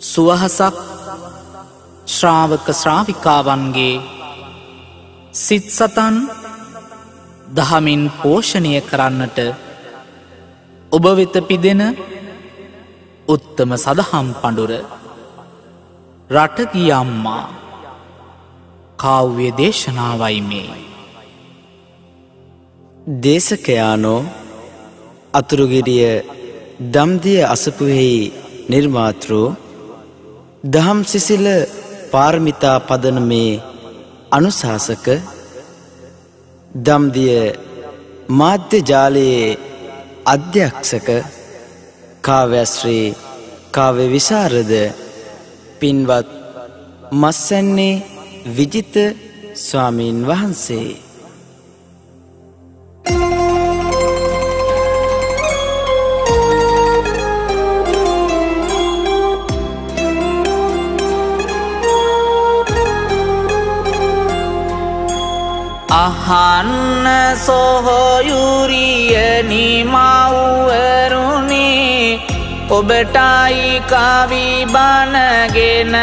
සුවහසක් ශ්‍රාවක ශ්‍රාවිකාවන්ගේ සිත් සතන් දහමින් පෝෂණය කරන්නට ඔබ වෙත පිදෙන උත්තම සදහම් පඬුර රටගිය අම්මා කාව්‍ය දේශනාවයි මේ. දේශකයානෝ අතුරුගිරිය දම්දිය අසපුෙහි නිර්මාතෘ දහම් සිසිල පාරමිතා පදනමේ අනුශාසක දම්දිය මාධ්‍ය ජාලයේ අධ්‍යක්ෂක කාව්‍යශ්‍රී කාව්‍ය විශාරද පින්වත් මස්සැන්නේ විජිත ස්වාමීන් වහන්සේ. අහන්න සොහොයුරිය නිමව්වරුනි ඔබටයි කවි බණගෙන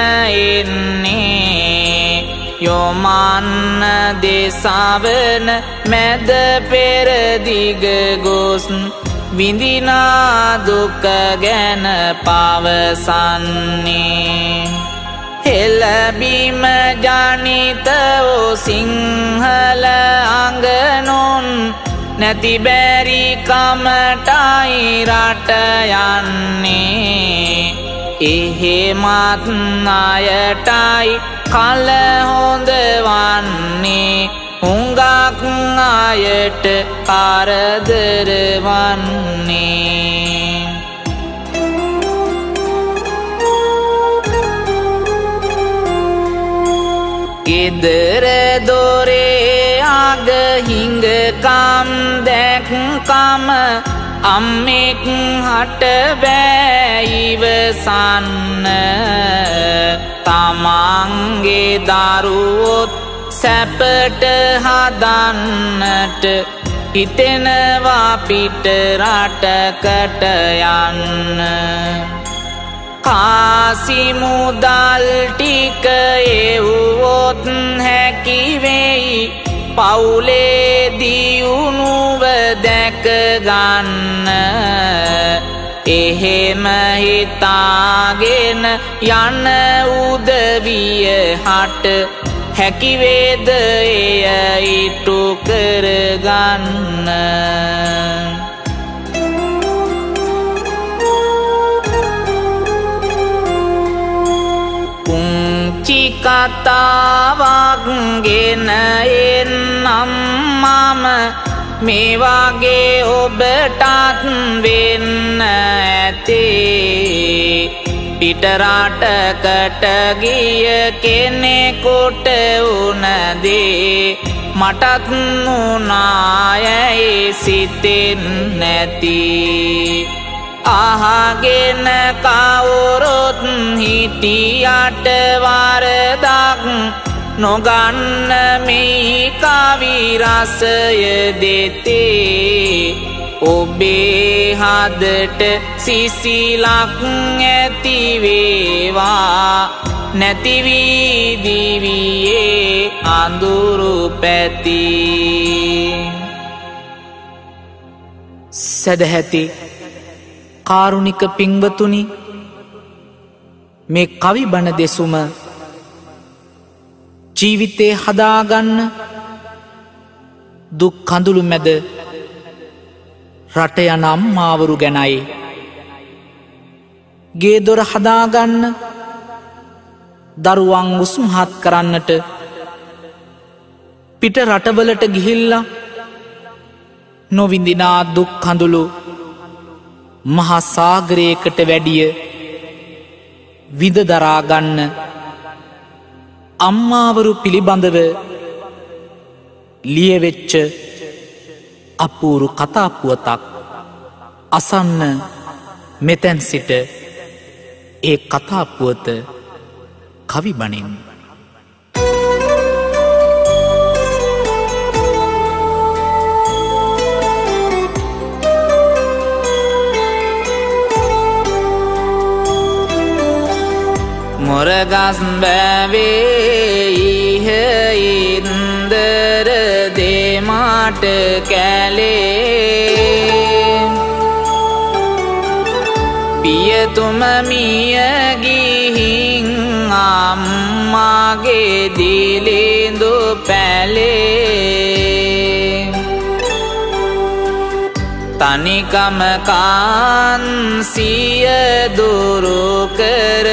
එන්නේ යොමන්න දෙසවන මැද පෙරදිග ගොස් විඳිනා දුක ගැන පවසන්නේ හෙළබිම ජනිතවෝ සිංහල අංගනොන් නැති බැරි කමටයි රට යන්නේ එහෙමත් අයටයි කල හොඳ වන්නේ හුඟක් අයට කරදර වන්නේ ගෙදර දොරේ අග හිඟකම් දැක්කම අම්මෙක් හට බෑයිවසන්න තමන්ගේ දරුවොත් සැපට හදන්නට හිතෙනවා පිට රටකට යන්න කාසි මුදල් ටික එව්වොත් හැකිවෙයි පවුලේ දියුණුව දැක ගන්න එහෙම හිතාගෙන යන උදවිය හට හැකිවේද එය ඉටු කරගන්න කතාවක් ගෙන එන්නම් මම මේ වගේ ඔබටත් වෙන්න ඇතේ පිටරටකට ගිය කෙනෙකුට උනදේ මටත් නුනායයි සිතෙන් නැති අහගෙන කවුරුත් හිටියට වරදක් නොගන්න මේ කවි රසය දෙතේ ඔබේ හදට සිසිලක් ඇති වේවා නැති වී දිවියේ අඳුරු පැති සදහැති කාරුණික පිංවතුනි මේ කවි බණ දෙසුම ජීවිතේ හදාගන්න දුක් කඳුළු මැද රට යන අම්මාවරු ගැනයි ගේ දොර හදාගන්න දරුවන් උස්මහත් කරන්නට පිට රටවලට ගිහිල්ලා නොවිඳිනා දුක් කඳුළු මහා සාගරයකට වැඩිය විඳ දරාගන්න අම්මාවරු පිළිබඳව ලියවෙච්ච අපූරු කතාපුවතක් අසන්න මෙතැන් සිට ඒ කතාපුවත කවි බණින් මුරගස් බැවේ ඉහ ඉන්දර දෙමාට කැලේ පියතුම මිය ගිහින් අම්මාගේ දිලිඳු පැලේ තනිකම කාන්සිය දුරු කර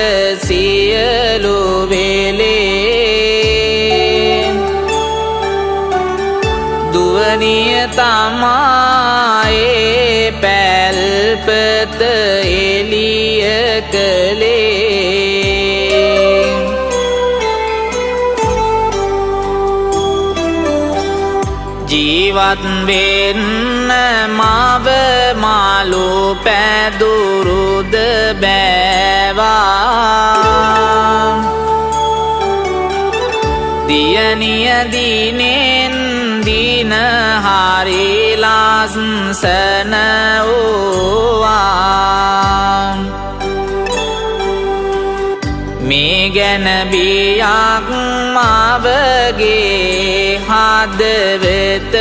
සියලු වෙලේ දුවනිය තමායේ පැල්පත එළිය කළේ ජීවත් වෙන්න මව මාළු පැදුරුද බෑවා දියණිය දිනෙන් දින හරි ලස්සන වූවා මේ ගැන බියක් මවගේ හදවත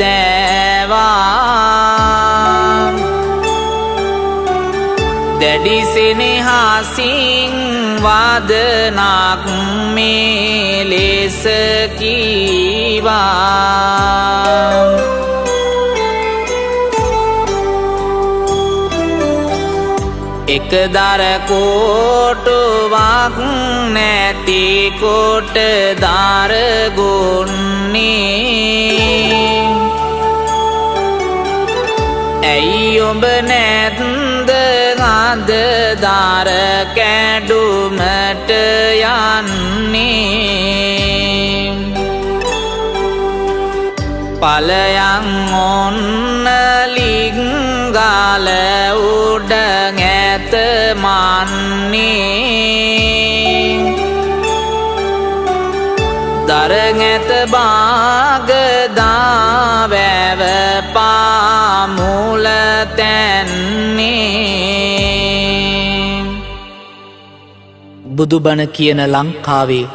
දෑවා දැඩි සෙනෙහසින් වදනක් මේ ලෙස කීවා එක දර කොටුවක් නැති කොට දර ගොන්නේ ඇයි ඔබ නැත්ද අද දර කැඩුමට යන්නේ පලයන් ඔන්න ලිංගල උඩ ඇත මන්නේ දරගැත බාගදා වැව පාමුල තැන්නේ බුදුබණ කියන ලංකාවේ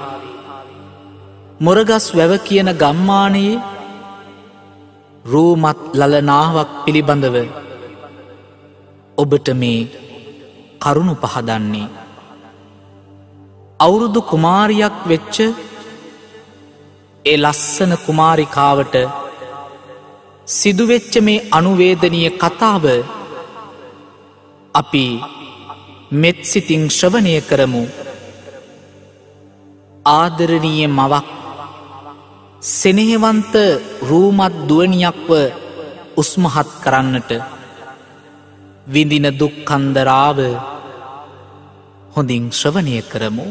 මුරගස් වැව කියන ගම්මානයේ රූමත් ලලනාවක් පිළිබඳව ඔබට මේ කරුණු පහදන්නේ අවුරුදු කුමාරියක් වෙච්ච ඒ ලස්සන කුමාරිකාවට සිදුවෙච්ච මේ අනුවේදනීය කතාව අපි මෙත් සිතින් ශ්‍රවණය කරමු ආදරණීය මවක් සෙනෙහවන්ත රූමත් දුවනියක්ව උස්මහත් කරන්නට විඳින දුක්ඛන්දරාව හොඳින් ශ්‍රවණය කරමු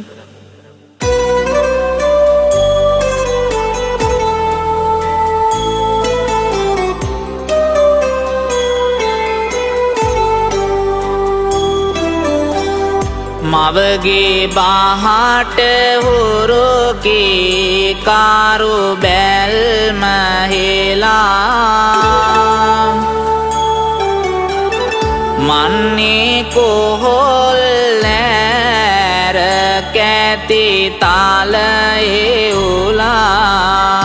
මවගේ බාහට හුරුකී කාරු බැල්ම හෙලා මන්නේ කොහොල් ඇර කැති තාලයේ උලා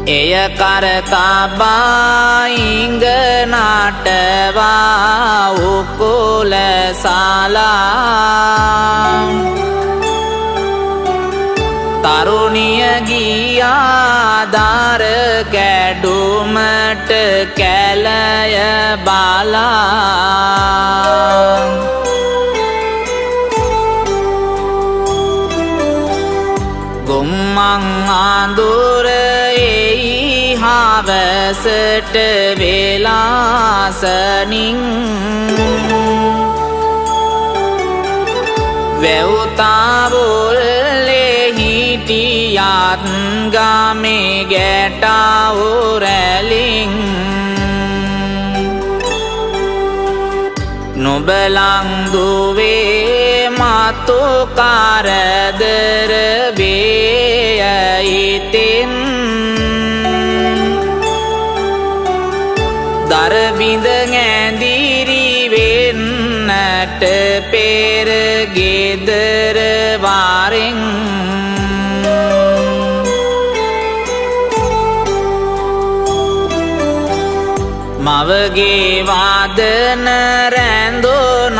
එය කරතබා ඉංගනටවා උකුල සලා තරුණිය ගියාදාර කැඩුමට කැලය බලා ගොම්මන් ආඳුර හවසට වෙලාසනින් වැව්තාවුල්ලේ හිටියත් ගමේ ගැටවුරැලින් නොබලංදුවේ මතු කරදර වේයිතින් දරබිඳ ඇඳිරි වෙන්න කුණට පෙර ගෙදර වාරෙන් මවගේ වාදන රැඳුනත්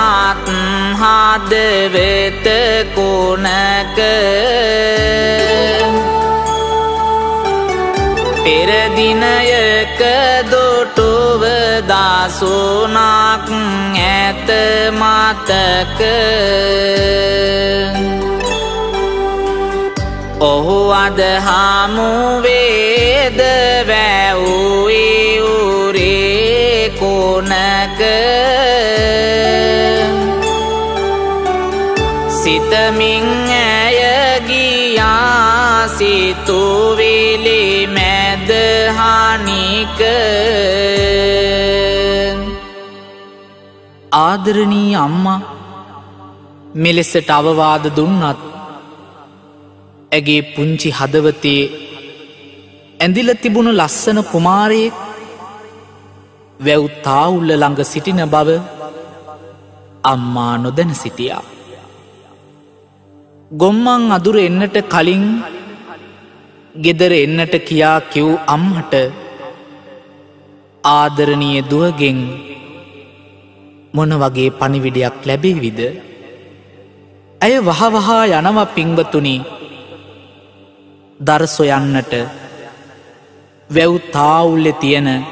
හදවත කුණක පෙර දිනයක දොටුව දාසුනක් ඇත මතක ඔහු අද හමුවේද වැව්වේ උරේ කුණක සිතමින් ඇය ගියා සිතුවිලි මැද හානික ආදරණීය අම්මා මෙලෙසට අවවාද දුන්නත් ඇගේ පුංචි හදවතේ ඇඳිල තිබුණු ලස්සන කුමාරයෙක් වැව් තාවුල්ල ළඟ සිටින බව අම්මා නොදැන සිටියා. ගොම්මන් අදුර එන්නට කලින් ගෙදර එන්නට කියා කිව් අම්මට ආදරණීය දුවගෙන් මොන වගේ පණිවිඩයක් ලැබේවිද? ඇය වහවහා යනවා පිංවතුනි දර සොයන්නට වැව් තාවුල්ලේ තියෙන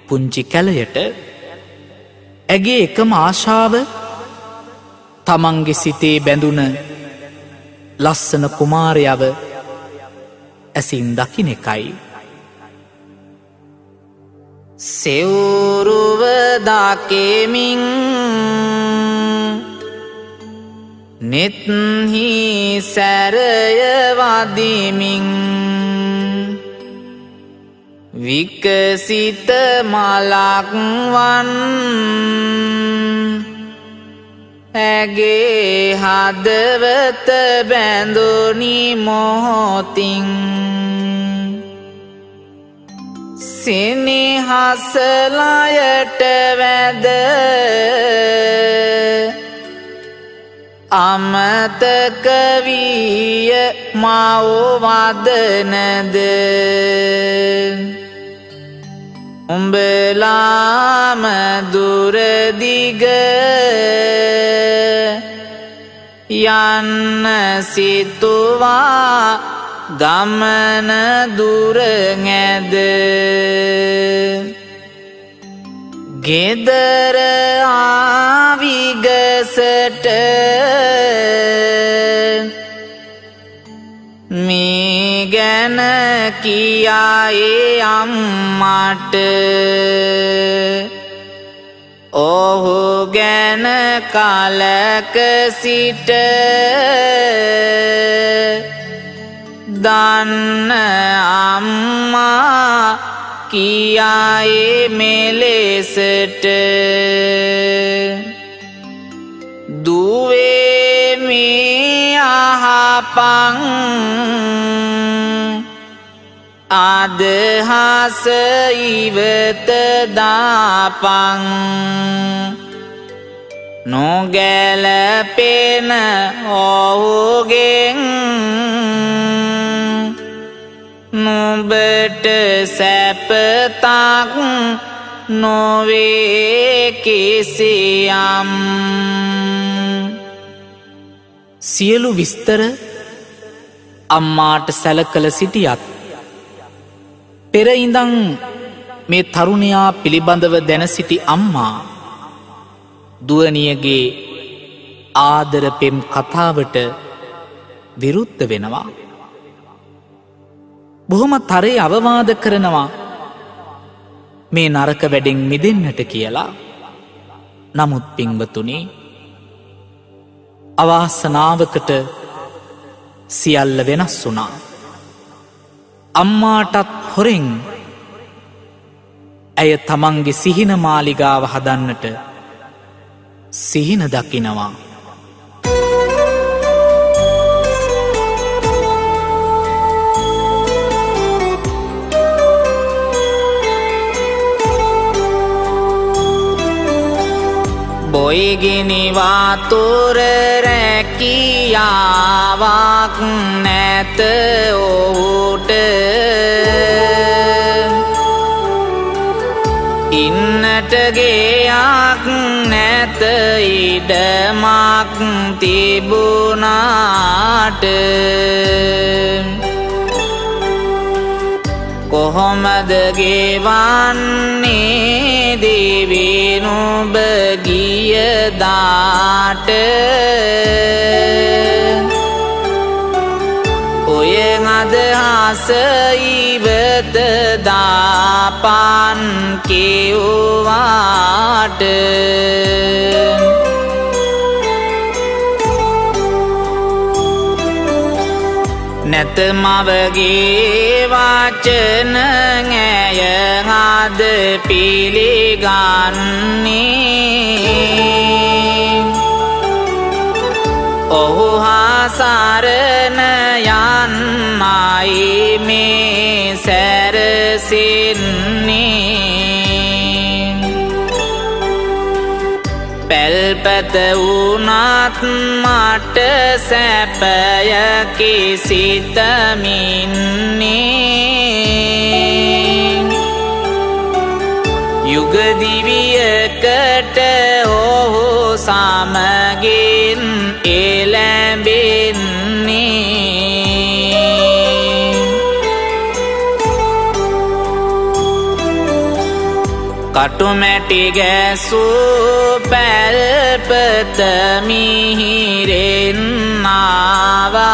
පුංචි කැලයට. ඇගේ එකම ආශාව තමන්ගේ සිතේ බැඳුන ලස්සන කුමාරයව ඇසින් දකින එකයි. සෙවුරුව දාකෙමින් නෙත්හි සැරය වදිමින් විකසිත මලක් වන් ඇගේ හදවත බැඳුනි මොහොතින් සෙනෙහසලයට වැද අමතක විය මවවදනද උඹලාම දුරදිග යන්න සිතුවා ගමන දුරඟැද ගෙදර ආවිගසට මේ ගැන කියායේ අම්මට ඔහු ගැන කලක සිට දන්න අම්මා කියායේ මෙලෙසට දුවේ මේ අහපං අදහස ඉවත දාපං නොගැලපෙන ඔහුගෙන් නුඹට සැපතක් නොවේ කිසියම්. සියලු විස්තර අම්මාට සැලකල සිටියත් පෙර ඉඳන් මේ තරුණයා පිළිබඳව දැන සිටි අම්මා දුවනියගේ ආදර පෙම් කතාවට විරුද්ධ වෙනවා. බොහොම තරයේ අවවාද කරනවා මේ නරක වැඩෙන් මිදෙන්නට කියලා. නමුත් පිංවතුනි අවාසනාවකට සියල්ල වෙනස් වුණා. අම්මාටත් හොරෙන් ඇය තමන්ගේ සිහින මාලිගාව හදන්නට සිහින දකිනවා. බොයිගිනි වතුර රැකියාවක් නැත ඔහුට ඉන්නට ගෙයක් නැත ඉඩමක් තිබුණාට කොහොමද ගෙවන්නේ දෙවිනුඹ ගිය දාට ඔය අදහස ඉවත දාපන් කිව්වාට නැත මවගේ වචන ඇය අද පිළිගන්නේ ඔහු හා සරණ යන්නයි මේ සැරසෙන්නේ පැල්පත වුණත් මට සැපය කිසිතමින්නේ යුගදිවියකට ඔහු සමගින් එළැඹෙන්නේ කටුමැටි ගැසූ පැල්පත මිහිරෙන් ආවා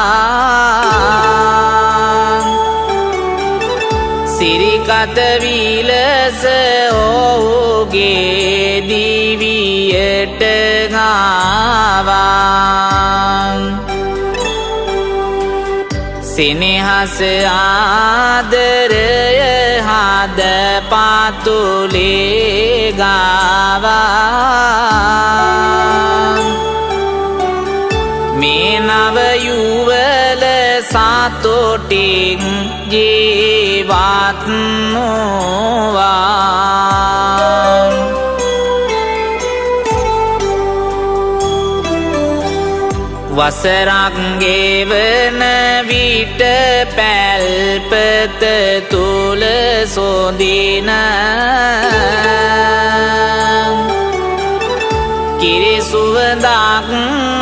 සිරිකත විලස ඔහුගේ දිවියට ආවා සෙනෙහස ආදරය හද පතුලේ ගාවා මේ නව යුවල සතුටින් ජීවත් වූවා වසරක් ගෙවන විට පැල්පත තුල සොඳින කිරිසුවඳක්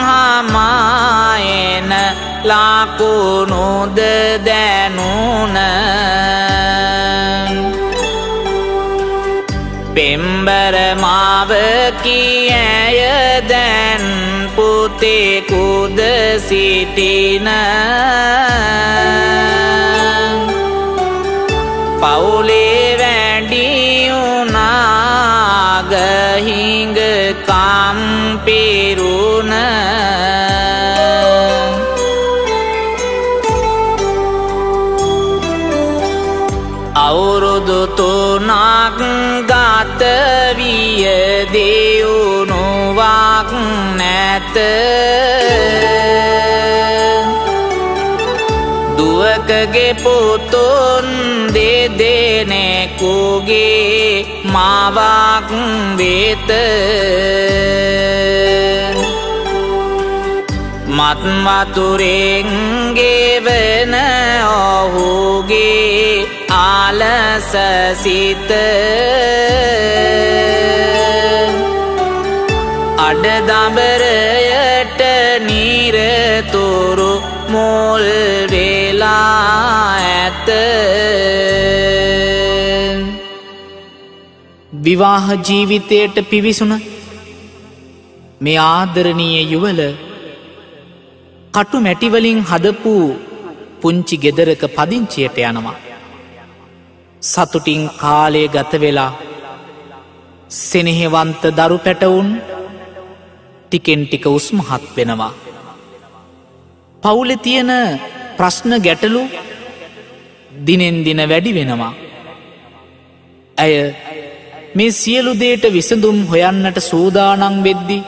හමායන ලකුණුද දැනුණ පෙම්බර මාවකි ඇය දැන් පුතෙකුද සිටින පවුලේ වැඩි උනාගහිඟ කම්පිරුණ අවුරුදු 3ක් ගත විය දියුණුවක් නැත දුවකගේ පුතුන් දෙදෙනෙකුගේ මාවක් වෙත මත් වතුරෙන් ගෙවන ඔහුගේ ආලස සිත අඩදඹරයට නිරතුරු මුල් වෙලා ඇත විවාහ ජීවිතයට පිවිසුන මේ ආදරණීය යුවල කටු මැටිවලින් හදපු පුංචි ගෙදරක පදිංචියට යනවා සතුටින් කාලය ගත වෙලා සෙනෙහවන්ත දරු පැටවුන් ටිකෙන් ටික උස්මහත් වෙනවා පවුලේ තියෙන ප්‍රශ්න ගැටලු දිනෙන් දින වැඩි වෙනවා ඇය මේ සියලු දේට විසඳුම් හොයන්නට සූදානම් වෙද්දි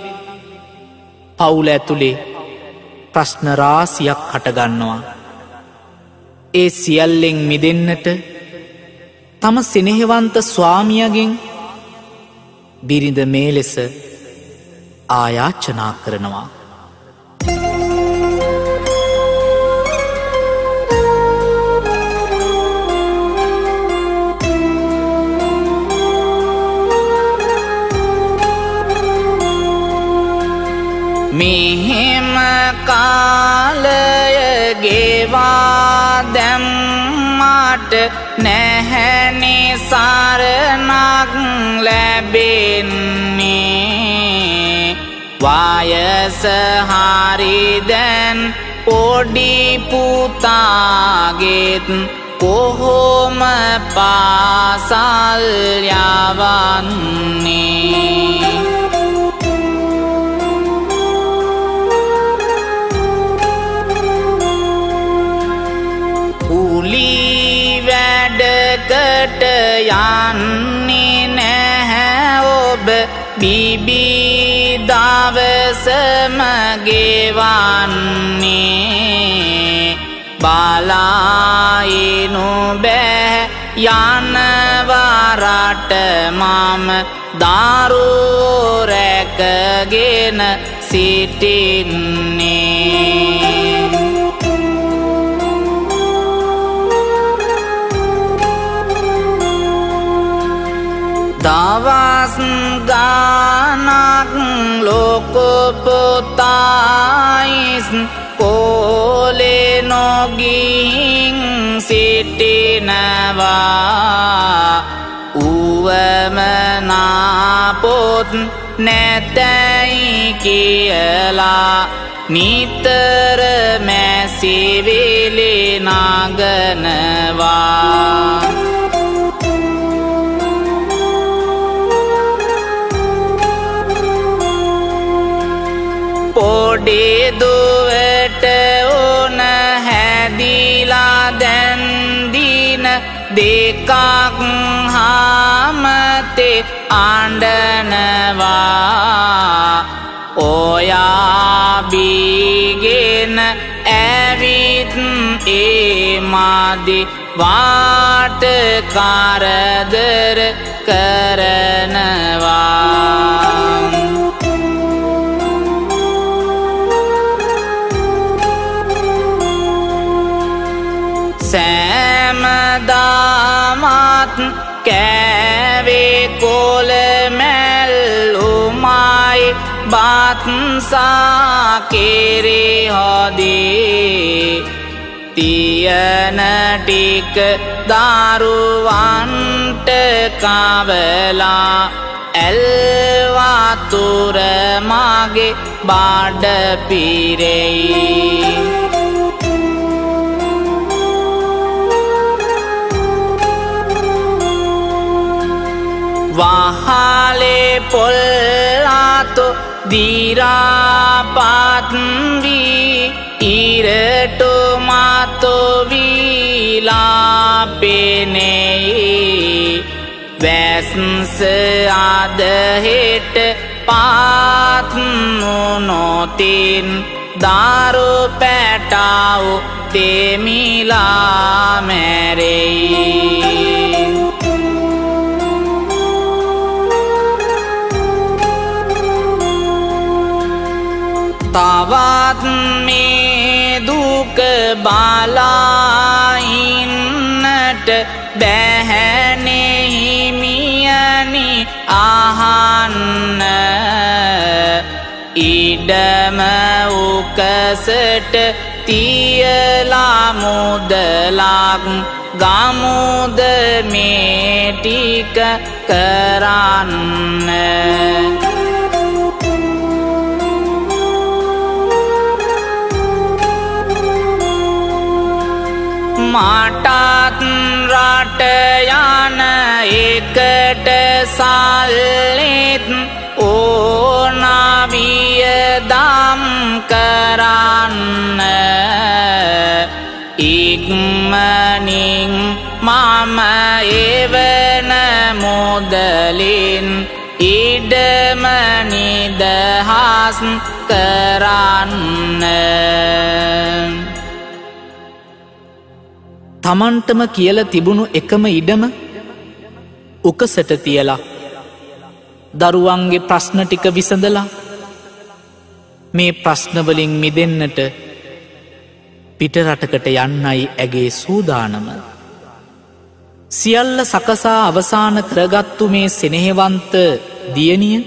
පවුල ඇතුලේ ප්‍රශ්න රාශියක් හටගන්නවා ඒ සියල්ලෙන් මිදෙන්නට තම සෙනෙහවන්ත ස්වාමියාගෙන් බිරිඳ මේ ලෙස ආයාචනා කරනවා. මෙහෙම කාලය ගෙවා දැම්මාට නැහැනේ සරණක් ලැබෙන්නේ. වයස හරි දැන් පොඩි පුතාගෙත් කොහොම පාසල් යවන්නේ. වැඩකට යන්නේ නැහැ ඔබ බිබී දවසම ගෙවන්නේ. බලායිනු බෑ යනවරට මම දරුවෝ රැකගෙන සිටින්නේ. දවස් ගානක් ලොකපොතායිස් කෝලේ නොගිහින් සිටිනවා. උවමනා පොත් නැතැයි කියලා නිතර මැසිවිලි නගනවා. පොඩි දුවට ඕන හැදිලා දැන් දින දෙකක් හාමතේ අඬනවා. ඔයා බීගෙන ඇවිත් ඒ මාදි වාට කරදර කරනවා. සෑමදාමත් කෑවේ කොල මැල්ලුමයි බත්සා කෙරේ හොදේ. තියන ටික දරුවන්ට කවලා ඇල්වතුර මගේ බඩ පිරෙයි. වහලේ පොල්ලාතු දීරාපත් වී ඉරටු මතු වීලා පෙනෙයි. වැස්ස අදහෙට පාත් නොතින් දරු පැටාව් තෙමිලා මැරෙයි. තවත් මේ දුක බලාඉන්නට බැහැනේ හිමියනි අහන්න. ඉඩම උකසට තියලා මුදලක් ගමුද මේ ටික කරන්න. මටත් රට යන එකට සල්ලිත් ඕන වියදම් කරන්න. ඉක්මනින් මම එවන මුදලින් ඉඩම නිදහස් කරන්න. තමන්ටම කියල තිබුණු එකම ඉඩම උකසට තියලා දරුවන්ගේ ප්‍රශ්න ටික විසඳලා මේ ප්‍රශ්නවලින් මිදෙන්නට පිටරටකට යන්නයි ඇගේ සූදානම. සියල්ල සකසා අවසාන කරගත්තු මේ සෙනෙහවන්ත දියණිය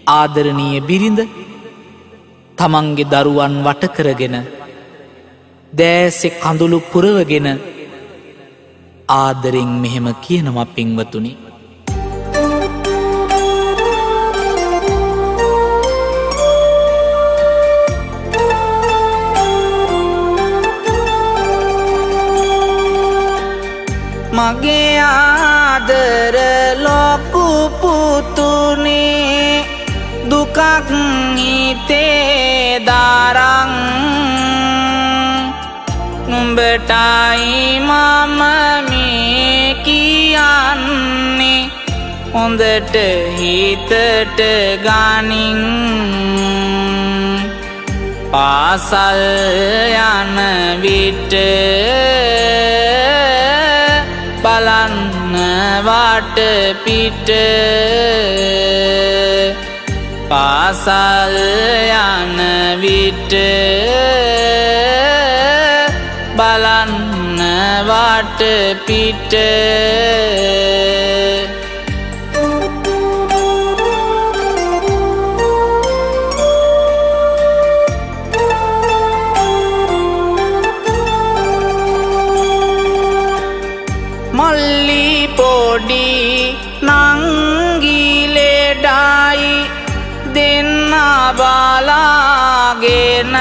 ආදරණීය බිරිඳ තමන්ගේ දරුවන් වටකරගෙන දෑසෙ කඳුළු පුරවගෙන ආදරෙන් මෙහෙම කියනවා පින්වතුනි. මගේ ආදර ලොකු පුතුනේ දුකක් හිතේ දාරං නුඹටයි මම මේ කියන්නේ හොඳට හිතට ගනින් පාසල් යන විට බලන්න වට පිට පාසල් යන විට බලන්න වට පිට මල්ලි පොඩි නංගිලෙඩයි දෙන්න බලාගෙන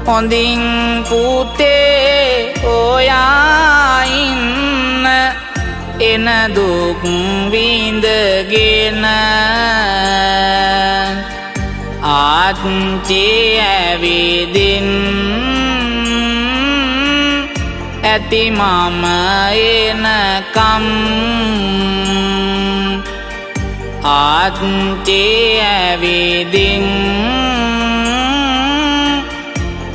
හොඳින් පුතේ ඔයා ඉන්න එන දුක් විඳගෙන ආච්චි ඇවිදින් ඇති මම එනකම් ආච්චි ඇවිදින්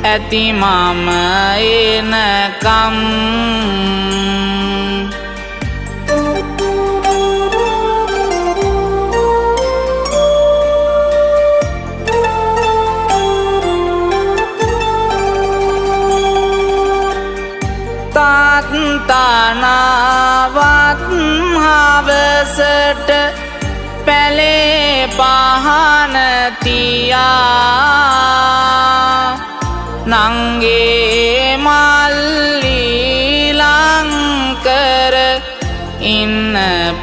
ඇති මම එනකම් තාත්තානාවත් හවසට පැලේ පහන තියා නංගේ මල්ලි ලංකර ඉන්න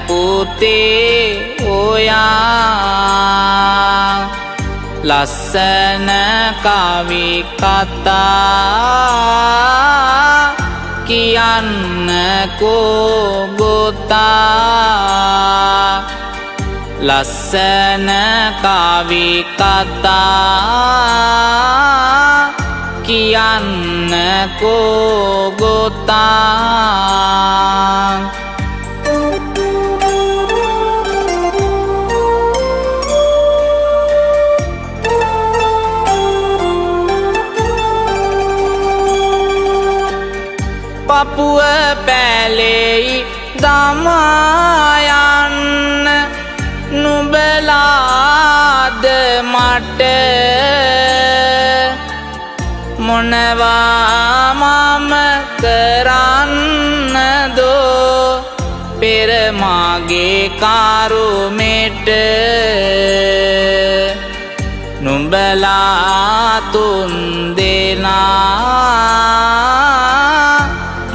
පුතේ ඔයා ලස්සන කවි කතා කියන්නකෝ ගොතා ලස්සන කවි කතා කියන්නකෝ ගොතා පපුව පැලෙයි දමායන්න නුබලාද මට මොනවා මම කරන්නදෝ පෙර මගේ කරුමෙට නුඹලා තුන් දෙනා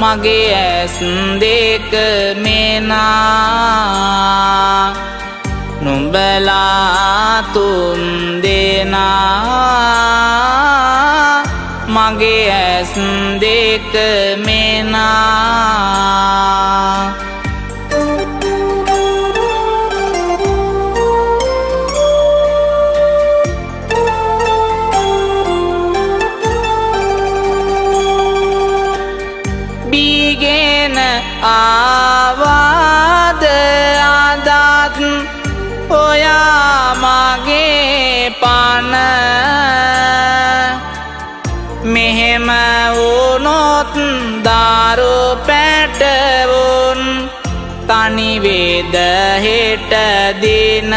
මගේ ඇස් දෙක මෙනා නුඹලා තුන් දෙනා මගේ ඇස් දෙක මෙනා ආවාද අදත් ඔයා මගේ පන මෙහෙම වුණොත් දාරු පැටවුන් තනිවේද හෙට දින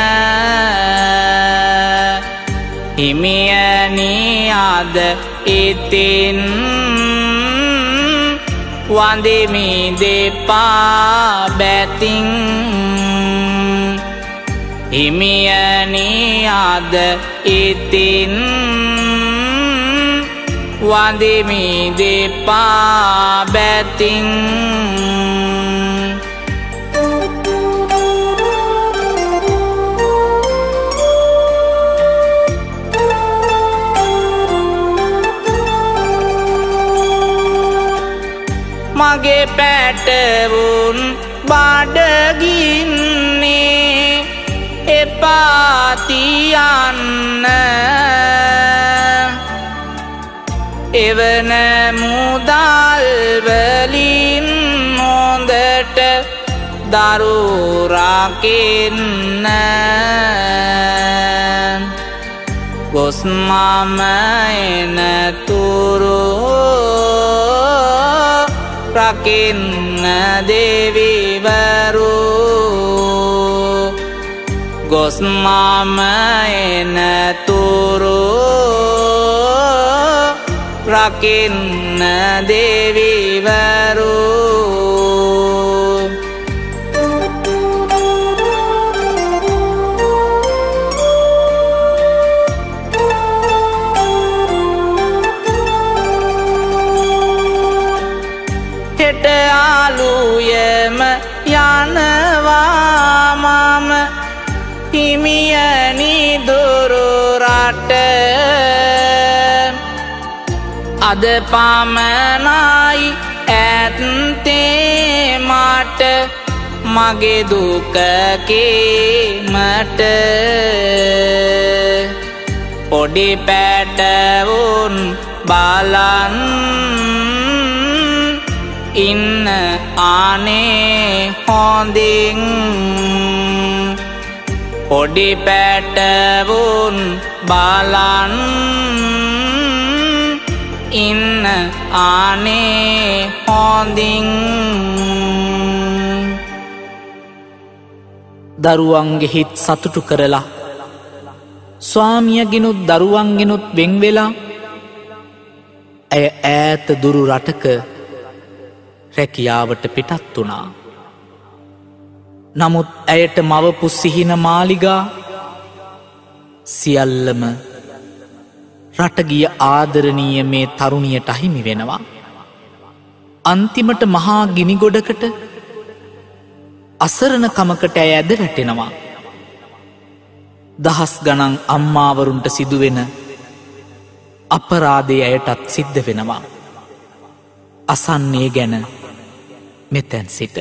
අද ඉතින් වඳිමි දෙපා බැතින් හිමියනි අද ඉතින් වඳිමි දෙපා බැතින් මගේ පැටවුන් බඩගින්නේ එපා තියන්න එවන මුදල් වලින් හොඳට දරු රකින්න ගොස් මම එනතුරු රකින්න දෙවිවරු ගොස් මම එනතුරු රකින්න දෙවිවරු හෙට ආලුයම යනවා මම හිමියනි දුරු රට අද පමණයි ඇත්තේ මට මගේ දුක කීමට පොඩි පැටවුන් බලන් ඉන්න ආනේ හොඳින් පොඩි පැටවුන් බලන් ඉන්න ආනේ හොඳින් දරුවන්ගේ හිත් සතුටු කරලා ස්වාමියගෙනුත් දරුවන්ගෙනුත් වෙන් වෙලා ඇය ඈත දුරු රටක රැකියාවට පිටත් වුණා. නමුත් ඇයට මවපු සිහින මාලිගා සියල්ලම රටගිය ආදරණීය මේ තරුණියට අහිමි වෙනවා. අන්තිමට මහා ගිනිගොඩකට අසරණකමකට ඇය ඇද වැටෙනවා. දහස් ගණන් අම්මාවරුන්ට සිදුවෙන අපරාධය ඇයටත් සිද්ධ වෙනවා. අසන්නේ ගැන මෙතැන් සිට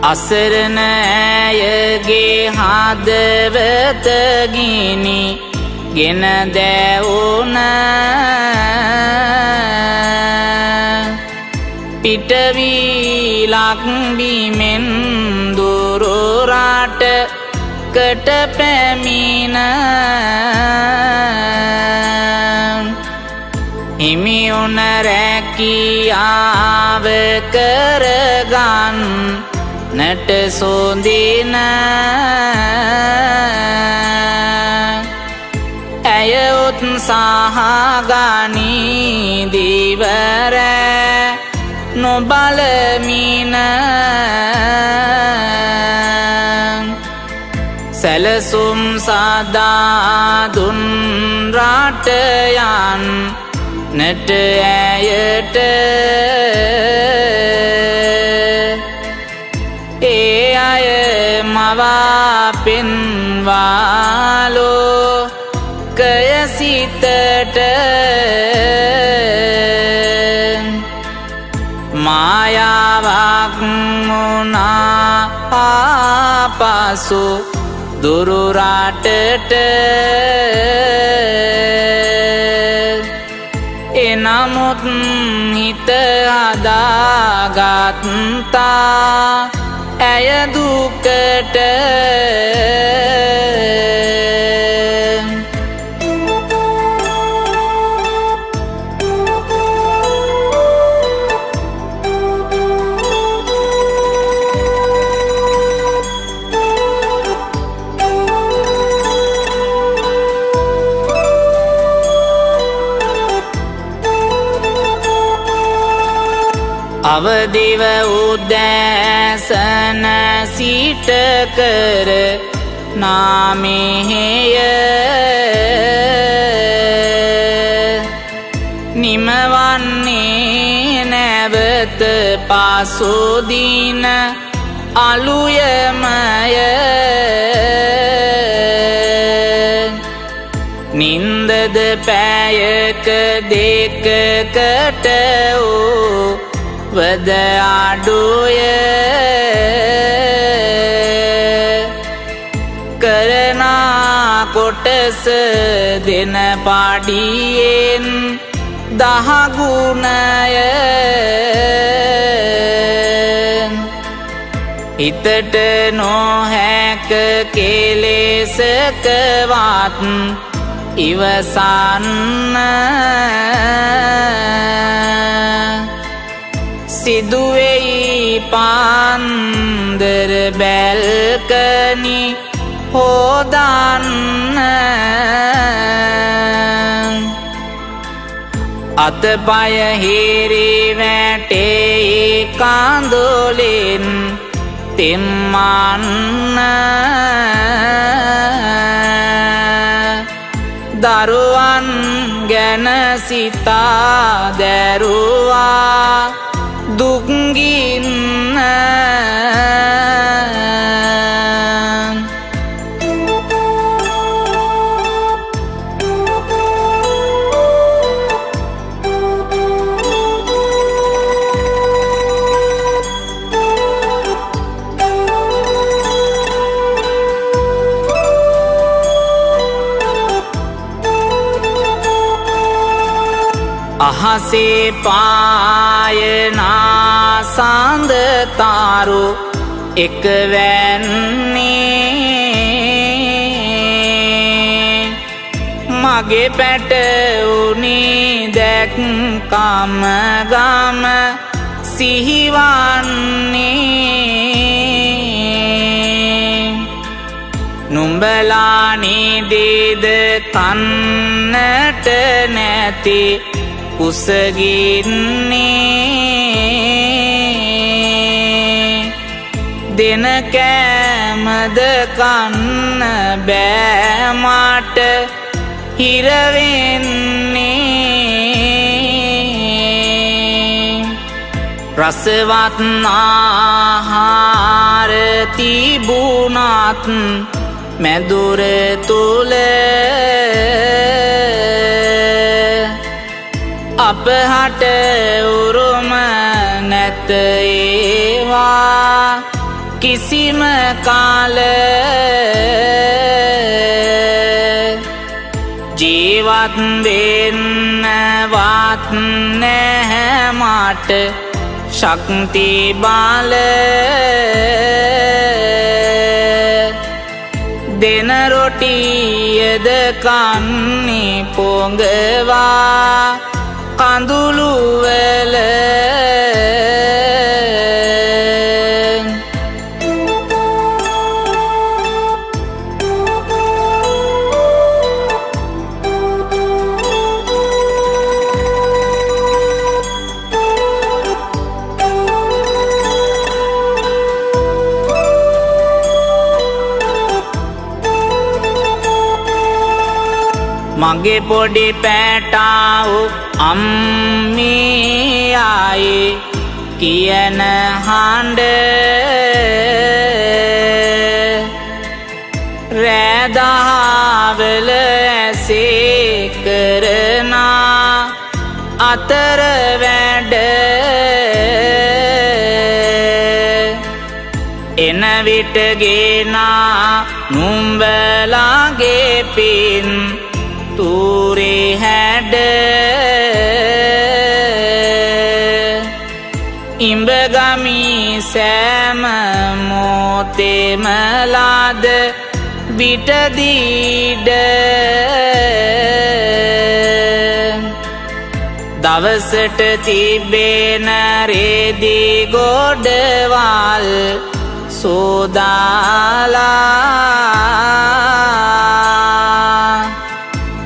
අසරණ ඇයගේ හදවත ගිනි ගෙන දැවුන පිටවීලක් බිමෙන් දුරු රටකට පැමිණ හිමියුන රැකියාව කරගන් නට සොඳින ඇය උත්සාහගනී දිවර නොබලමින සැලසුම් සදාදුන් රටයන් නට ඇයට ඒ අය මවා පෙන්වාලෝ කය සිතට මායාවක් මුණා පාපසු දුරු රටට එනමුත් හිත හදාගත්තා ඇය දුකට අවදිව උදෑසන සිට කර නාමෙහෙය නිමවන්නේ නැවත පසුදින අලුයමය නින්දද පැයක දෙකකට වූ වද අඩුය කරනා කොටස දෙන පඩියෙන් දහගුණය හිතට නොහැක කෙලෙසකවත් ඉවසන්න සිදුවෙයි පාන්දර බැල්කනි හෝදන්න අතපය හිරි වැටේ කඳුලින් තෙම්මන්න දරුවන් ගැන සිතා දැරුවා දුක්ගින්න අහසේ පායනා සඳතාරු එක වැන්නේ මගේ පැටවුනේ දැක්කම ගම සිහිවන්නේ නුඹලානේ දේද කන්නට නැති කුසගින්නේ දෙන කෑමද කන්න බෑමට හිරවෙන්නේ රසවත් ආහාර තිබුණත් මැදුර තුල අපහට උරුම නැත ඒවා කිසිම කාල ජීවත් වෙන්නවත් නැහැ මට ශක්ති බල දෙන රොටියද කන්නේ පොඟවා කඳුළුවල මගේ පොඩි පැටාවු අම්මී ආයේ කියන හඬ රෑදහවල ඇසේ කරනා අතර වැඩ එන විට ගෙනා නුඹලාගේ පින් තූරේ හැඩ ඉඹ විඳගමි සෑම මොහොතේම ලාද විටදීඩ දවසට තිබෙන රෙදි ගොඩවල් සෝදාලා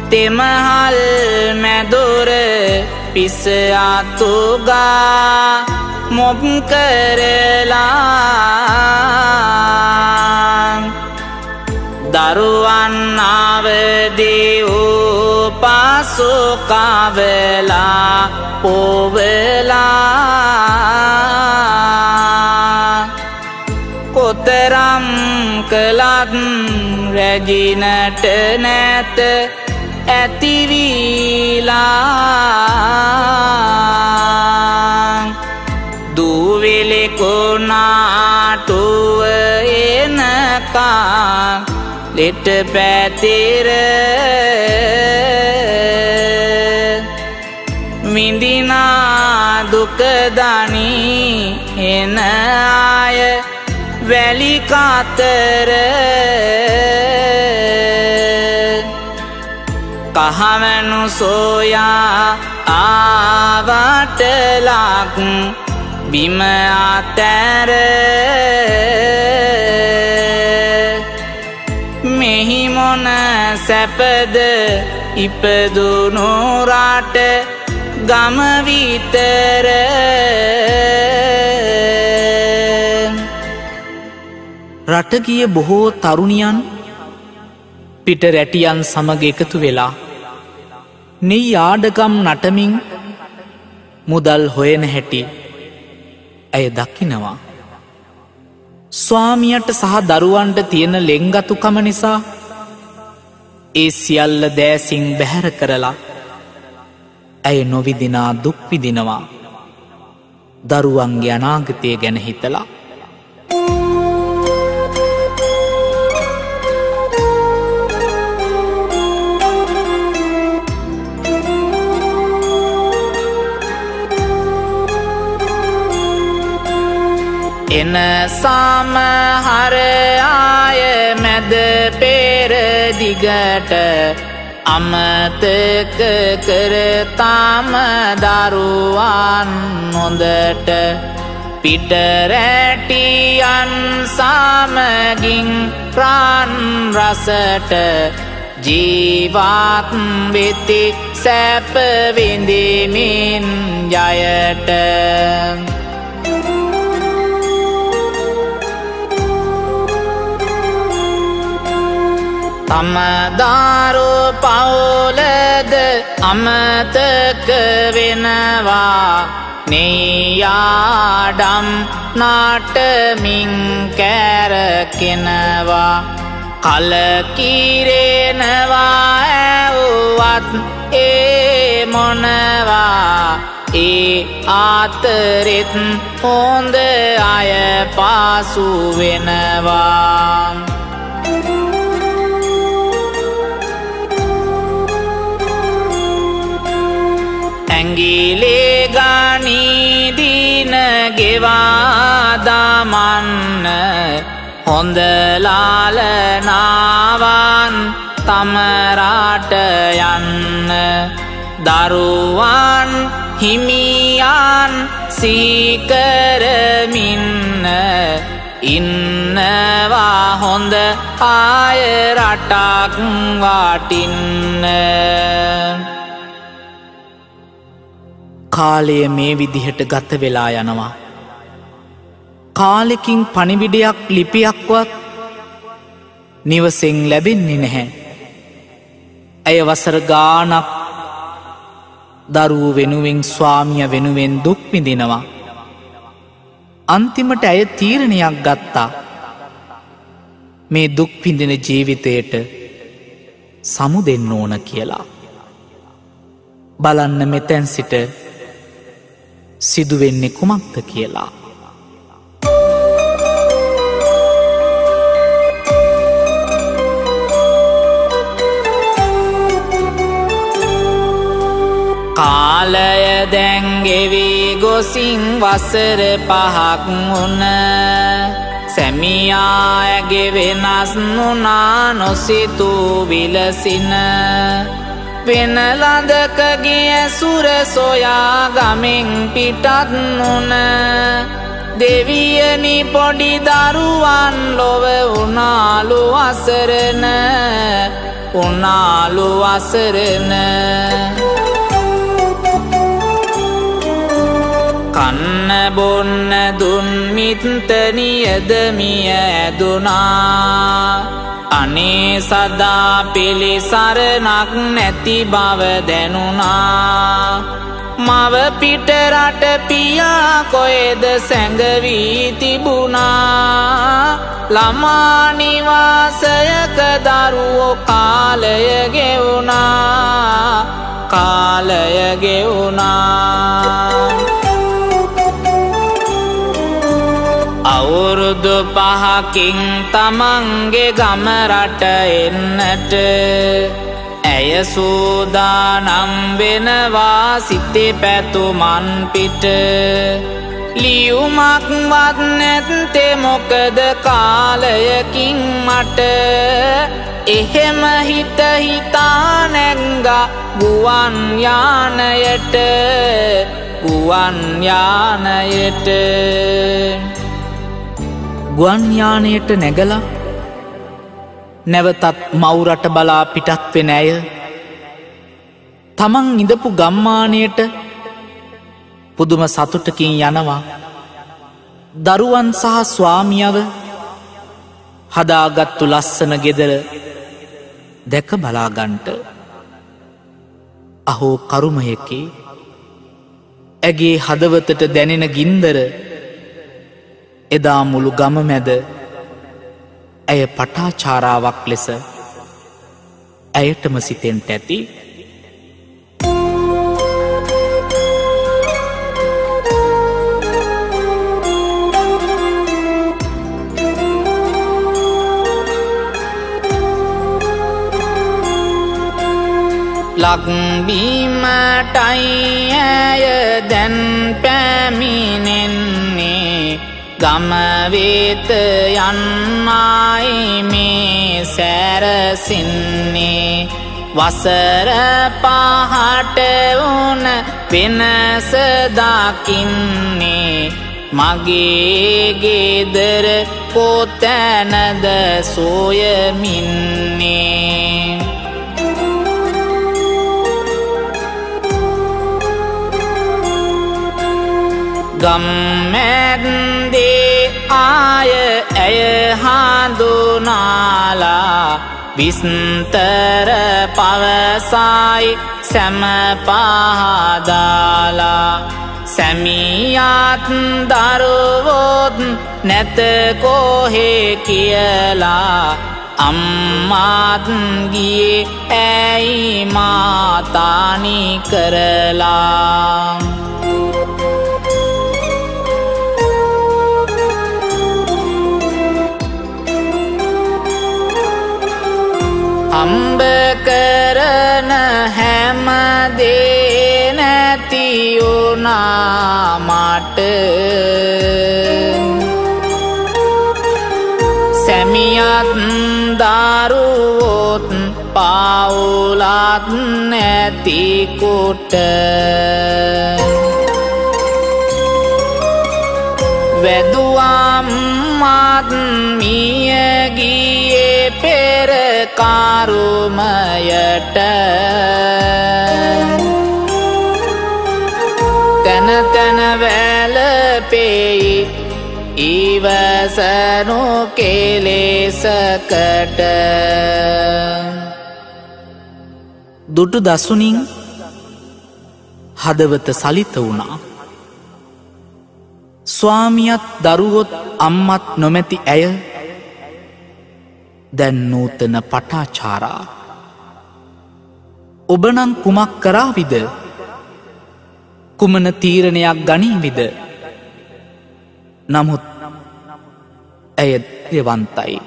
තෙමහල් මැදොර පිස අතුගා මොබ් කරලා දරුවන් අවදි වූ පසු කවලා පොවලා කොතරම් කළත් රැජිනට නැත ඇතිවීලා දුවෙලෙකුනාටුව එනකා ලෙට පැතිර මිදිනා දුකදනී එන අය වැලිකාතර කහවනු සෝයා ආවටලක් බිම අතැර මෙහි මොන සැපද ඉපදුණු රට ගම විතර රට ගිය බොහෝ තරුණියන් පිට රැටියන් සමග එකතු වෙලා නෙයි ආඩගම් නටමින් මුදල් හොයන හැටි ඇය දකිනවා. ස්වාමියට සහ දරුවන්ට තියෙන ලෙංගතුකම නිසා ඒ සියල්ල දෑසින් බැහැර කරලා ඇය නොවිදිනා දුක්විදිනවා. දරුවන්ගේ අනාගතය ගැන හිතලා එන සමහර ආය මැද පෙරදිගට අමතක කරතාම දරුවන් නොදට පිටරැටියන් සමගින් ප්‍රාන් රසට ජීවත් වෙති සැපවිඳමින් ජයට තමදාරු පවුලද අමතක වෙනවා නෙයාඩම් නාටමින් කැරකෙනවා කලකිරෙනවා ඇව්වත් ඒ මොනවා ඒ ආතරෙත් හොඳ අය පාසු වෙනවා ඇඟිලේ ගනිදින ගෙවාදාමන්න හොඳ ලාලනාවන් තමරාට යන්න දරුවන් හිමියන් සීකරමින්න ඉන්නවා හොඳ ආය රටක් වටින්න කාලය මේ විදිහට ගත වෙලා යනවා. කාලෙකින් පණිවිඩයක් ලිපියක්වත් නිවසෙන් ලැබෙන්නේ නැහැ. ඇය වසර ගානක් දරුවෝ වෙනුවෙන් ස්වාමිය වෙනුවෙන් දුක් විඳිනවා. අන්තිමට ඇය තීරණයක් ගත්තා. මේ දුක් විඳින ජීවිතයට සමු දෙන්න ඕන කියලා. බලන්න මෙතැන් සිට සිදුවෙන්නේ කුමක්ද කියලා. කාලය දැන්ගෙවි ගොසින් වසර 5ක් වුණ සැමියා ඇගේ වෙනස් වුණා නොසිතූ විලසින වෙන ළඳක ගිය සුර සොයා ගමෙන් පිටත් වුණ දෙවියනි පොඩි දරුවන් ලොව උනාලු අසරණ උනාලු අසරණ කන්න බොන්න දුන් මිත්තනියද මිය ඇදුනා අනේ සදා පිළිසරණක් නැති බව දැනුණා මව පිට රට පියා කොහෙද සැඟවී තිබුණා ළමා නිවාසයක දරුවෝ කාලය ගෙවුණා කාලය ගෙවුණා අවුරුදු 5කින් තමන්ගේ ගම රට එන්නට ඇය සූදානම් වෙනවා සිතේ පැතුමන් පිට ලියුමක් වත් නැත්තේ මොකද කාලයකින් මට එහෙම හිත හිතා නැංගා ගුවන් යානයට ගුවන් යානයට ගුවන් යානයට නැගලා නැවතත් මවුරට බලා පිටත් වෙන ඇය තමන් ඉඳපු ගම්මානයට පුදුම සතුටකින් යනවා දරුවන් සහ ස්වාමියව හදාගත්තු ලස්සන ගෙදර දැක බලාගන්ට අහෝ කරුමයකේ ඇගේ හදවතට දැනෙන ගින්දර එදා මුළු ගම මැද ඇය පටාචාරාවක් ලෙස ඇයටම සිතෙන්ට ඇති ලක්බීමටයි ඇය දැන් පැමිණෙන්නේ ගම වෙත යන්නයි මේ සැරසින්නේ වසර 5ට වුණ වෙනස දකින්නේ මගේ ගෙදර කොතැනද සොයමින්නේ ගම්මැද්දේ ආය ඇය හඳුනාලා විස්තර පවසයි සැම පහදාලා සැමියාත් දරුවොත් නැත කොහේ කියලා අම්මාත් ගියේ ඇයි මාතානි කරලා අම්බ කරන හැම දේ නැති වුණා මට සැමියාත් දරුවොත් පවුලත් නැති කොට වැදුවම්මාත් මිය ගියේ පෙර කරුමයට තන තන වැළපෙයි ඉවසනු කෙලෙසකට දුටු දසුනින් හදවත සලිත වුණා ස්වාමියත් දරුවොත් අම්මත් නොමැති ඇය දැන් නූතන පටාචාරා ඔබනම් කුමක් කරාවිද කුමන තීරණයක් ගනීවිද නමුත් ඇය ධෛර්යවන්තයි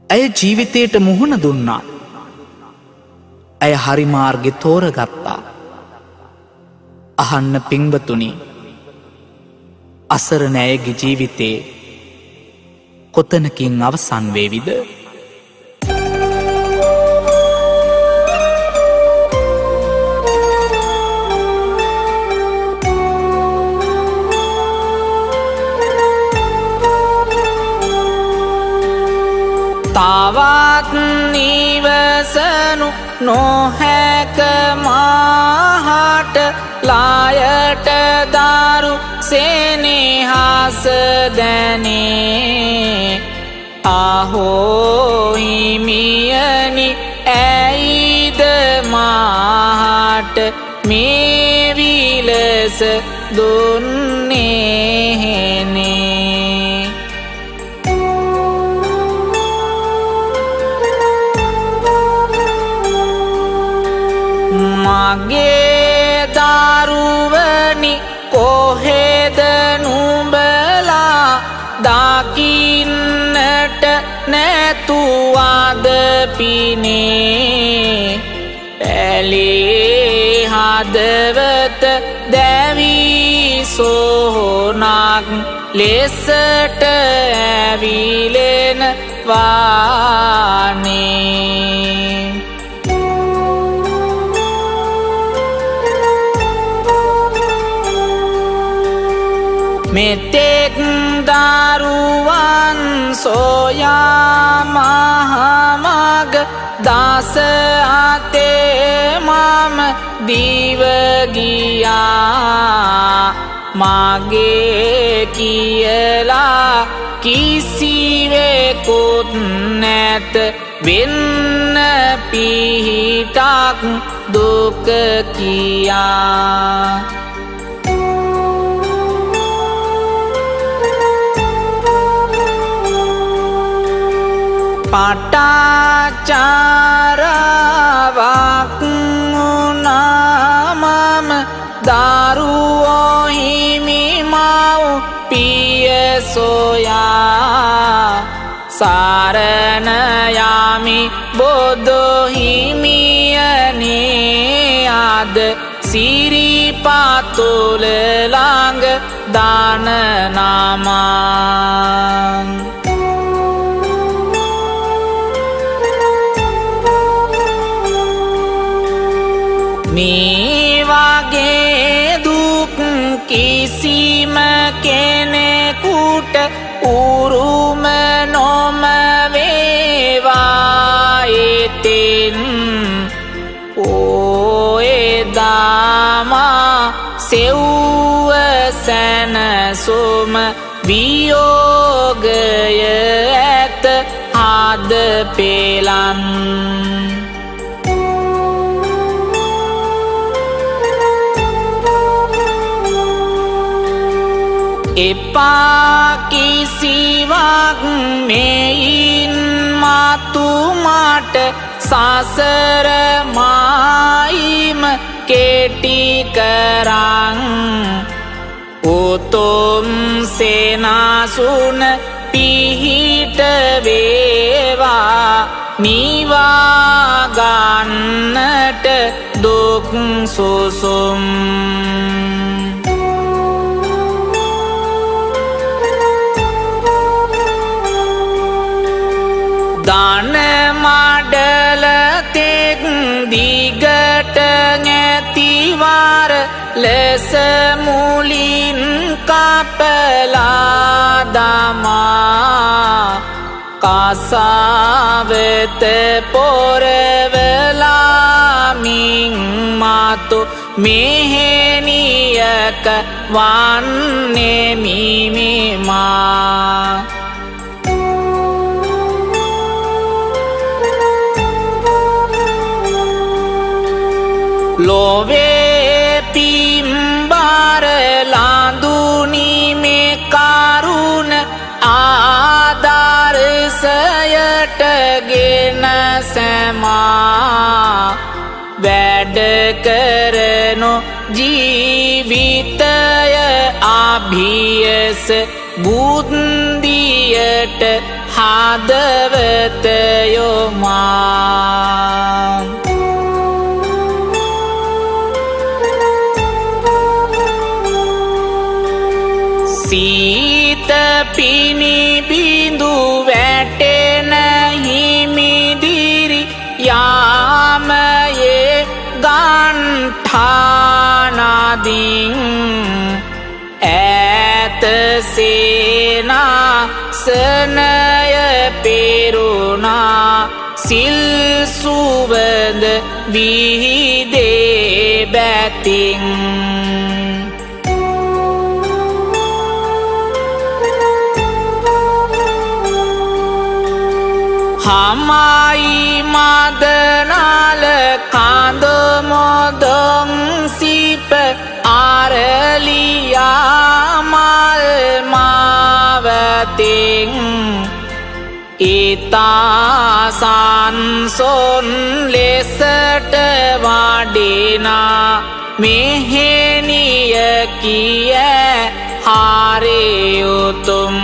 ඇය ජීවිතයට මුහුණ දුන්නා ඇය හරි මාර්ගෙ තෝරගත්තා. අහන්න පිංවතුනි, අසරණ ඇයගේ ජීවිතේ කොතනකින් අවසන් වේවිද? තවත් නිවසනු නොහැක මාහට ලායට දරු සෙනෙහස දැනේ. අහෝ හිමියනි ඇයිද මාහට මේ විලස දුන්නේනේ. මගේ දරුවනි කොහෙද නුඹලා දකින්නට නැතුවද පිනේ. පැලේ හදවත දැවී සෝනක් ලෙසට ඇවිලෙන වානේ. මෙතෙක් දරුවන් සොයා මහමග දස අතේ මම දිව ගියා. මගේ කියලා කිසිවෙකුත් නැත වෙන්න පිහිටක් දුක කියා. පටාචාරාවක් වුණාමම දරුවෝ හිමි මව් පිය සොයා. සරණ යමි බොදු හිමියනේ අද සිරිපතුල ළඟ දාන නමං. මේ වගේ දුක් කිසිම කෙනෙකුට උරුම නොම වේවා. එතෙන් ඔයදාමා සෙව්ව සැනසුම වියෝගය ඇත හද පෙළන්. එපා කිසිවක් මෙයින් මතුමට සසර මායිම කෙටි කරං. උතුම් සෙනසුන පිහිට වේවා නිවා ගන්නට දුක් සුසුම්. දාන මඩල තෙක් දිගට නැතිවර ලෙස මුලින් කපලා දමා. කසාවෙත පොරවලාමින් මතු මෙහෙනියක වන්නේ මිමිමා. ලොවේ පිම්බර ලාඳුනි මේ කරුණ ආදර්ශයට ගෙන සමා. වැඩ කරනු ජීවිතය අභියස බුද්ධියට හදවත යොමා. සීත පිනිබිඳු වැටෙන හිමිදිරි යාමයේ ගන්ඨානදින් ඈත සේනාසනය පෙරුණා සිල් සුවඳ විහිදේ බැතින් හමයි මදනල කඳ මොදොන් සිප ආරලියා මල් මාවතින් ඉතා සංසොන් ලෙසට වඩිනා මෙහෙණිය කිය හාරයුතුම්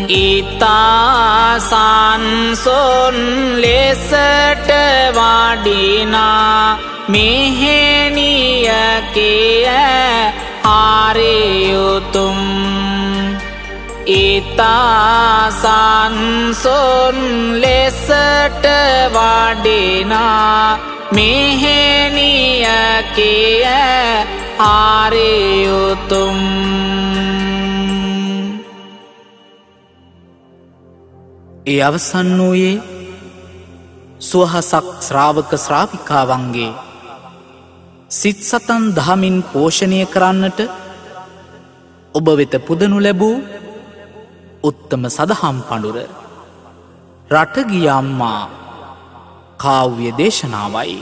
ඉතා සංසොන් ලෙසට වඩිනා මෙහෙණිය කිය හාරයුතුම් ඉතා සංසොන් ලෙසට වඩිනා මෙහෙණිය කිය හාරයුතුම් ඒ අවසන් වූයේ සුවහසක් ශ්‍රාවක ශ්‍රාවිකාවන්ගේ සිත් සතන් දහමින් පෝෂණය කරන්නට ඔබ වෙත පුදනු ලැබූ උත්තම සදහම් පඬුර රටගිය අම්මා කාව්‍ය දේශනාවයි.